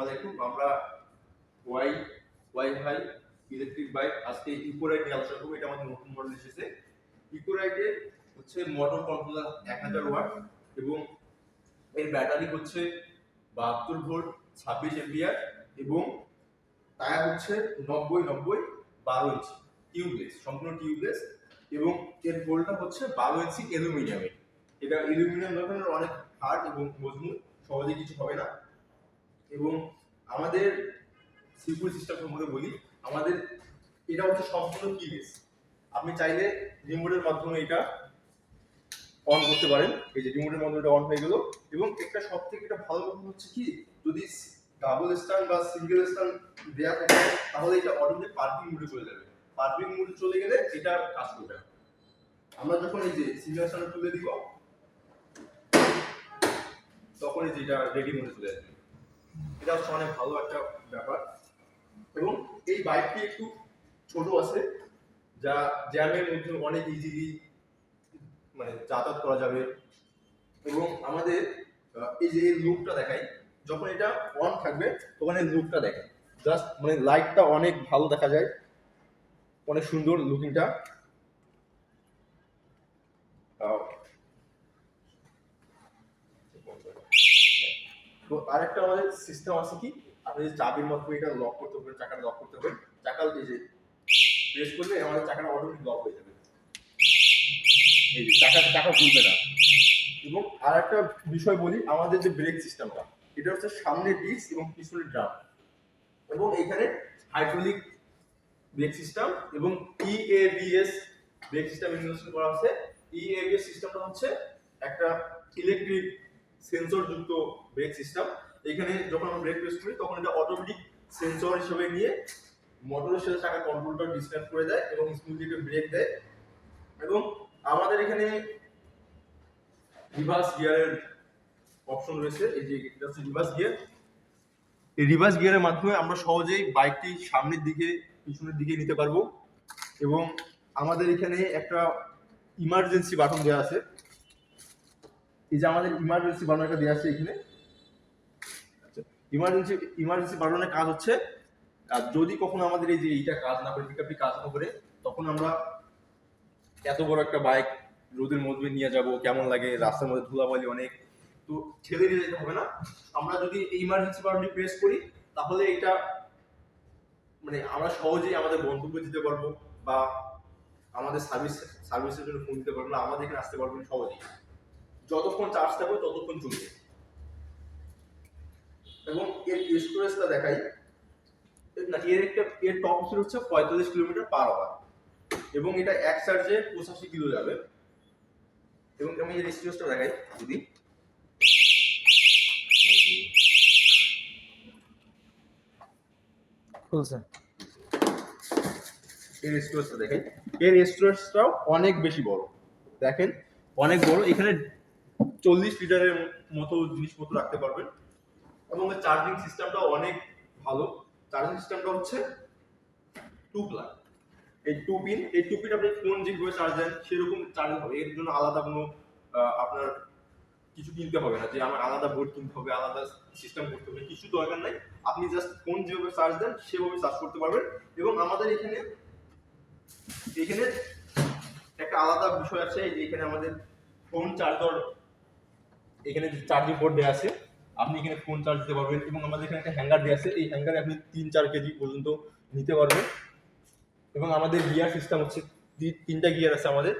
আলাইকুম। আমরা Y Y electric bike আজকে ইকোরাইড নিয়ে আলোচনা করবো। এটা আমাদের নতুন মডেল এসেছে। ইকোরাইডের হচ্ছে মোটর কন্ট্রোলার 1000 ওয়াট এবং এর ব্যাটারি হচ্ছে 72 ভোল্ট 26 এম্পিয়ার এবং টায়ার হচ্ছে 90 12 ইঞ্চি টিউবলেস, সম্পূর্ণ টিউবলেস এবং এর বোল্টটা হচ্ছে 12 ইঞ্চি অ্যালুমিনিয়ামের। এটা অ্যালুমিনিয়াম ধরনের অনেক হার্ড এবং মজবুত, সহজে কিছু হবে না। এবং আমাদের সিকিউরিটি সিস্টেম সম্পর্কে বলি, আমাদের এটা হচ্ছে সম্পূর্ণ কিলেস। আপনি চাইলে রিমোটের মাধ্যমে এটা অন করতে পারেন। এই যে রিমোটের মাধ্যমে এটা অন হয়ে গেল। এবং একটা সবথেকে একটা ভালো কথা হচ্ছে কি, যদি ডাবল স্ট্যান্ড বা সিঙ্গেল স্ট্যান্ড দেয়া থাকে তাহলে এটা অটোমেটিক পার্কিং মোডে চলে যাবে। পার্কিং মোডে চলে গেলে এটা কাজ করবে না। আমরা যখন এই যে সিঙ্গেল স্ট্যান্ড তুলে দিব তখন এই যে এটা রেডি মোডে চলে যাবে। এটা হচ্ছে অনেক ভালো একটা ব্যাপার। এবং এই বাইকটি একটু ছোট আছে, যা জ্যামের মধ্যে অনেক ইজিলি মানে যাতায়াত করা যাবে। এবং আমাদের এই যে লুকটা দেখাই, যখন এটা অন থাকবে তখন এই লুকটা দেখেন, জাস্ট মানে লাইটটা অনেক ভালো দেখা যায়, অনেক সুন্দর লুকিংটা। তো আরেকটা আমাদের সিস্টেম আছে কি, আপনি যে চাবির মাধ্যমে এটা লক করতে পারবেন, চাকাটা লক করতে পারবেন। চাকা এই যে প্রেস করলে আমাদের চাকাটা অটোমেটিক লক হয়ে যাবে। এই যে চাকা খুলবে না। এবং আর একটা বিষয় বলি, আমাদের যে ব্রেক সিস্টেমটা, এটা হচ্ছে সামনে ডিস্ক এবং পিছনে ড্রাম। এবং এখানে হাইড্রোলিক ব্রেক সিস্টেম এবং ইএবিএস ব্রেক সিস্টেম ইনস্টল করা আছে। ইএবিএস সিস্টেমটা হচ্ছে একটা ইলেকট্রিক সেন্সর যুক্ত ব্রেক সিস্টেম। এখানে যখন আমরা ব্রেক প্রেস করি তখন এটা অটোমেটিক সেন্সর হিসেবে নিয়ে মোটরের সাথে চাকা কন্ট্রোলটা ডিসকানেক্ট করে দেয় এবং স্মুথলি ব্রেক দেয়। এবং আমাদের এখানে রিভার্স গিয়ারের অপশন রয়েছে। এই যে এটা হচ্ছে রিভার্স গিয়ার। এই রিভার্স গিয়ারের মাধ্যমে আমরা সহজেই বাইকটি সামনের দিকে পিছনের দিকে নিতে পারবো। এবং আমাদের এখানে একটা ইমার্জেন্সি বাটন দেওয়া আছে। এই যে আমাদের ইমার্জেন্সি বাটন একটা দেওয়া আছে এখানে। ইমার্জেন্সি বাটনের কাজ হচ্ছে, আর যদি কখনো আমাদের এই যে এইটা কাজ না করে, পিকআপটি কাজ না করে, তখন আমরা এত বড় একটা বাইক রোদের মধ্যে নিয়ে যাব, কেমন লাগে, রাস্তার মধ্যে ধুলাবালি অনেক, তো ঠেলে নিয়ে যেতে হবে না। আমরা যদি এই ইমার্জেন্সি বাটনটি প্রেস করি তাহলে এটা মানে আমরা সহজেই আমাদের গন্তব্যে যেতে পারবো বা আমাদের সার্ভিসের জন্য ফোন দিতে পারবো, আমাদের এখানে আসতে পারবেন সহজেই। যতক্ষণ চার্জ থাকবে ততক্ষণ চলবে। এবং এর স্টোরেজটা দেখাই না, এর টপ স্পিড হচ্ছে 45 কিলোমিটার/আওয়ার এবং এটা এক চার্জে 85 কিলো যাবে। এবং আমি এর স্টোরেজটা দেখাই, যদি খুলছে এর স্টোরেজটা দেখেন, এর স্টোরেজটাও অনেক বেশি বড়। দেখেন অনেক বড়, এখানে 40 লিটারের মতো জিনিসপত্র রাখতে পারবেন। এবং চার্জিং সিস্টেমটাও অনেক ভালো। চার্জিং সিস্টেমটা হচ্ছে 2 প্লাগ। এই 2 পিন আপনি ফোন যেভাবে চার্জ দেন সেরকম চার্জ হবে। এর জন্য আলাদা কোনো আপনার কিছু কিনতে হবে না, যে আমার আলাদা বোর্ড কিনতে হবে, আলাদা সিস্টেম করতে হবে, কিছু দরকার নাই। আপনি জাস্ট ফোন যেভাবে চার্জ দেন সেভাবে চার্জ করতে পারবেন। এবং আমাদের এখানে একটা আলাদা বিষয় আছে, যে এখানে আমাদের ফোন চার্জার, এখানে চার্জিং পোর্ট দেওয়া আছে, আপনি এখানে ফোন চার্জ দিতে পারবেন। এবং আমাদের এখানে একটা হ্যাঙ্গার দেওয়া আছে, এই হ্যাঙ্গারে আপনি 3-4 কেজি পর্যন্ত নিতে পারবেন। এবং আমাদের গিয়ার সিস্টেম হচ্ছে 3টা গিয়ার আছে আমাদের।